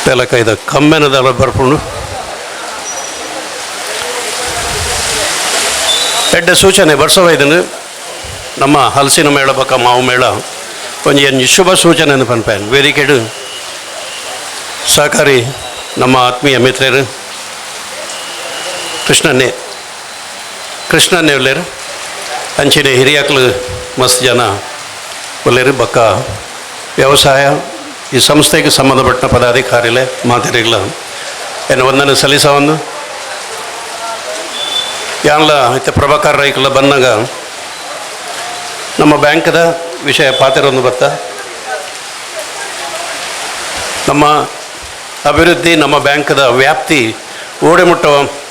ತೆಲಕೈದ ಕಮ್ಮೆನದಲ್ಲ ಬರ್ಪುಂಡು ಎಡ್ಡೆ ಸೂಚನೆ ಬರ್ಸವೈದನು ನಮ್ಮ ಹಲಸಿನ ಮೇಳ ಬಕ್ಕ ಮಾವು ಮೇಳ ಒಂದು ಶುಭ ಸೂಚನೆ ಪನ್ಪೇನು ವೇದಿಕೆಡು ಸಹಕಾರಿ ನಮ್ಮ ಆತ್ಮೀಯ ಮಿತ್ರರು ಕೃಷ್ಣನ್ನೇ ಉಳ್ಳೇರು ಅಂಚಿನ ಹಿರಿಯಕ್ಕಳು ಮಸ್ತ್ ಜನ ಉಳ್ಳೇರು ಬಕ್ಕ ವ್ಯವಸಾಯ ಈ ಸಂಸ್ಥೆಗೆ ಸಂಬಂಧಪಟ್ಟ ಪದಾಧಿಕಾರಿಗಳೇ ಮಾತಿರಿಗಳ ಏನು ಒಂದನ್ನು ಸಲ್ಲಿಸ ಒಂದು ಯಾನ್ಲ ಇತ್ತೆ ಪ್ರಭಾಕರ್ ರೈಕಲ ಬಂದಾಗ ನಮ್ಮ ಬ್ಯಾಂಕ್ದ ವಿಷಯ ಪಾತಿರೊಂದು ಬತ್ತ ನಮ್ಮ ಅಭಿವೃದ್ಧಿ ನಮ್ಮ ಬ್ಯಾಂಕ್ದ ವ್ಯಾಪ್ತಿ ಓಡೆ ಮುಟ್ಟ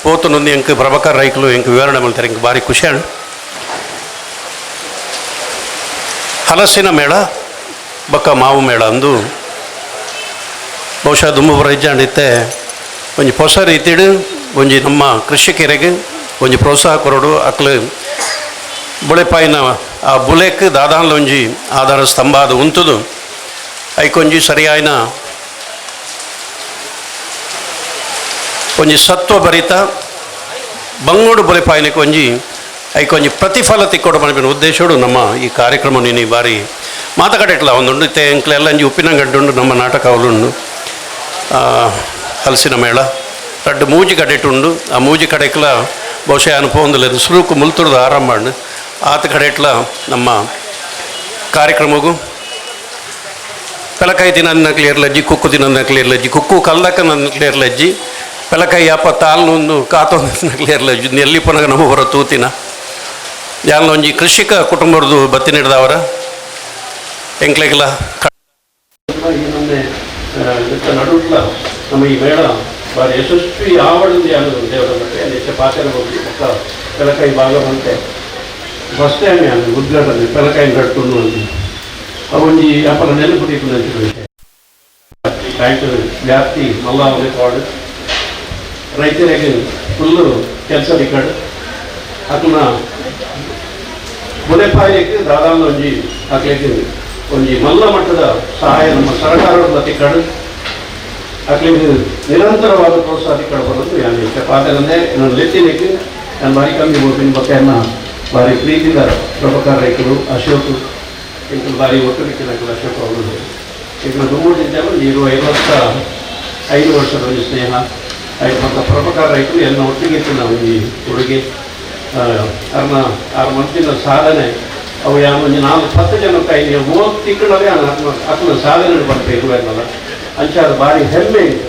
ಪೋತನೊಂದು ಎಂಕ್ ಪ್ರಭಾಕರ್ ರೈಕಲು ಎಂಕ್ ವಿವರಣೆ ಮಾಡ್ತಾರೆ ಎಂಕ್ ಭಾರಿ ಖುಷಿ ಹಲಸಿನ ಮೇಳ ಬಕ್ಕ ಮಾವು ಮೇಳ ಅಂದು ಬಹುಶಃ ದುಂಬುಪುರ ಹೆಜ್ಜಾಂಡಿತ್ತೆ ಒಂಜಿ ಹೊಸ ರೀತಿಡು ಒಂಜಿ ನಮ್ಮ ಕೃಷಿಕರಿಗೆ ಒಂಜಿ ಪ್ರೋತ್ಸಾಹ ಕೊರಡು ಅಕ್ಲು ಬುಳೆಪಾಯಿನ ಆ ಬುಲೆಕ್ ದಾದಾನ್ಲ ಒಂಜಿ ಆಧಾರ ಸ್ತಂಭ ಅದು ಉಂತುದು ಐಕೊಂಜಿ ಸರಿಯಾಯಿನ ಒಂಜಿ ಸತ್ವಭರಿತ ಬಂಗೋಡು ಬುಲೆಪಾಯಿನಕ್ಕೆ ಒಂಜಿ ಐಕೊಂಜಿ ಪ್ರತಿಫಲ ತಿಕ್ಕೊಡು ಮಾಡಿನ ಉದ್ದೇಶಡು ನಮ್ಮ ಈ ಕಾರ್ಯಕ್ರಮ ನೀನು ಬಾರಿ ಮಾತುಕಟ್ಟೆಟ್ಲ ಒಂದುಂಡು ಇತ್ತೆ ಎಂಕ್ಲೆಲ್ಲ ಒಂಜಿ ಉಪ್ಪಿನ ಗಡ್ಡುಂಡು ನಮ್ಮ ನಾಟಕ ಅವಲುಂಡು ಹಲಸಿನ ಮೇಳ ರಡ್ಡು ಮೂಜಿ ಕಡೆಟುಂಡು ಆ ಮೂಜಿ ಕಡೆಕ್ಲ ಬಹುಶಃ ಅನುಭವ ಒಂದಿಲ್ಲ ಸುರುಕು ಮುಲ್ತುರ್ದು ಆರಂಭ ಮಾಡಿ ಆತ ಕಡೆಟ್ಲ ನಮ್ಮ ಕಾರ್ಯಕ್ರಮಗೂ ಪೆಲಕಾಯಿ ತಿನ್ನ ಕ್ಲಿಯರ್ಲಜ್ಜಿ ಕುಕ್ಕು ತಿನ್ನ ಕ್ಲಿಯರ್ಲಜ್ಜಿ ಕುಕ್ಕು ಕಲ್ದಕ್ಕ ನನ್ನ ಕ್ಲಿಯರ್ಲಜ್ಜಿ ಪೆಲಕಾಯಿ ಅಪ್ಪ ತಾಲ್ನೊಂದು ಕಾತೊಂದು ಕ್ಲಿಯರ್ಲಜ್ಜಿ ನೆಲ್ಲಿ ಪುನಗ ನಮ್ಮ ಹೊರ ತೂತಿನ ಯಾನ ಒಂಜಿ ಕೃಷಿಕ ಕುಟುಂಬದ್ದು ಬತ್ತಿ ನೀಡಿದವರ ಎಂಕ್ಲೆಗ್ಲ ನಡುಟ್ಲ ನಮ್ಮ ಈ ಮೇಳ ಬಾರಿ ಯಶಸ್ವಿ ಆವಡದು ಯಾರು ದೇವರ ಬಗ್ಗೆ ನೆಚ್ಚ ಪಾತ್ರ ಹೋಗಿ ಪಕ್ಕ ಪೆಲಕಾಯಿ ಭಾಗ ಬಂತೆ ಫಸ್ಟ್ ಟೈಮ್ ಯಾನು ಉದ್ಘಾಟನೆ ಪೆಲಕಾಯಿ ಕಟ್ಕೊಂಡು ಅವೊಂಜಿ ಅಪ್ಪನ ನೆನಪುಡಿ ಬ್ಯಾಂಕ್ ವ್ಯಾಪ್ತಿ ಮಲ್ಲಾವಣೆ ಕಾಡು ರೈತರಿಗೆ ಫುಲ್ಲು ಕೆಲಸ ರಿಕಾರ್ಡ್ ಅಕ್ನ ಬುಲೆಪಾಯಿಗೆ ದಾದಾಂಗ ಒಂಜಿ ಅಕ್ಲಿಗೆ ಒಂಜಿ ಮಲ್ಲ ಮಟ್ಟದ ಸಹಾಯ ನಮ್ಮ ಸರ್ಕಾರದ ತಿಕ್ಕಡು ಅಕ್ಲಿಗೆ ನಿರಂತರವಾದ ಪ್ರೋತ್ಸಾಹ ತಿಕ್ಕಡು ಬರೋದು ಯಾನು ಪಾತ್ರನೇ ನಾನು ಲೆತ್ತಿನಿಗೆ ನಾನು ಬಾರಿ ಕಮ್ಮಿ ಹೋಗ್ತೀನಿ ಬಕ್ಕೆಯನ್ನು ಭಾರಿ ಪ್ರೀತಿದ ಪ್ರಭಾಕರ್ ರೈತರು ಅಶೋಕ್ ಇಂಕಲು ಭಾರಿ ಒಟ್ಟುಗಿಟ್ಟಿನ ಅಶೋಕ್ ಅವರು ಇಂಕಲು ದುಮ್ಮೂಡಿದ್ದೆಲ್ಲ 25 ವರ್ಷದ ಒಂದು ಸ್ನೇಹ ಆಯ್ತು ಮತ್ತು ಪ್ರಭಾಕರ್ ರೈತರು ಎಲ್ಲ ಒಟ್ಟಿಗಿಟ್ಟಿನ ಒಂದು ಹುಡುಗಿ ಆರು ಮಂತಿನ ಸಾಧನೆ ಅವು ಯಾವ ಒಂದು 4-10 ಜನ ಕೈ 30 ತಿಂಗಳಲ್ಲಿ ಅಕ್ಕನ ಸಾಧನೆ ಬರ್ತಾ ಇರುವಲ್ಲ ಅಂಚೆ ಅದು ಭಾರಿ ಹೆಮ್ಮೆ ಇದೆ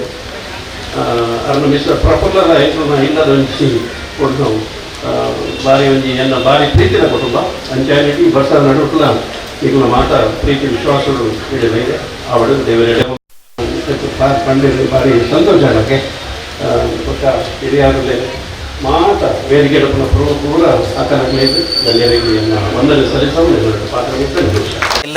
ಅರ್ನ ಮಿಸ್ಟರ್ ಪ್ರಫುಲ್ಲರ ಹೆಸರನ್ನ ಇಲ್ಲದ ಒಂಚಿ ಕೊಟ್ಟು ಭಾರಿ ಒಂಜಿ ಎನ್ನ ಭಾರಿ ಪ್ರೀತಿನ ಕುಟುಂಬ ಅಂಚಾನಿಟಿ ಬರ್ಸ ನಡುಟ್ಲ ಈಗ ಮಾತ ಪ್ರೀತಿ ವಿಶ್ವಾಸಗಳು ಇದೆ ಅವಳು ದೇವರೆಡೆ ಕಂಡು ಭಾರಿ ಸಂತೋಷ ಆಗಕ್ಕೆ ಪಕ್ಕ ಹಿರಿಯಾಗಲೇ ಮಾತ ವೇದಿಕೆ ಪೂರ ಆತನ ಗಣ್ಯರಿಗೆ ವಂದನೆ ಸಲ್ಲಿಸಲು ಪಾತ್ರ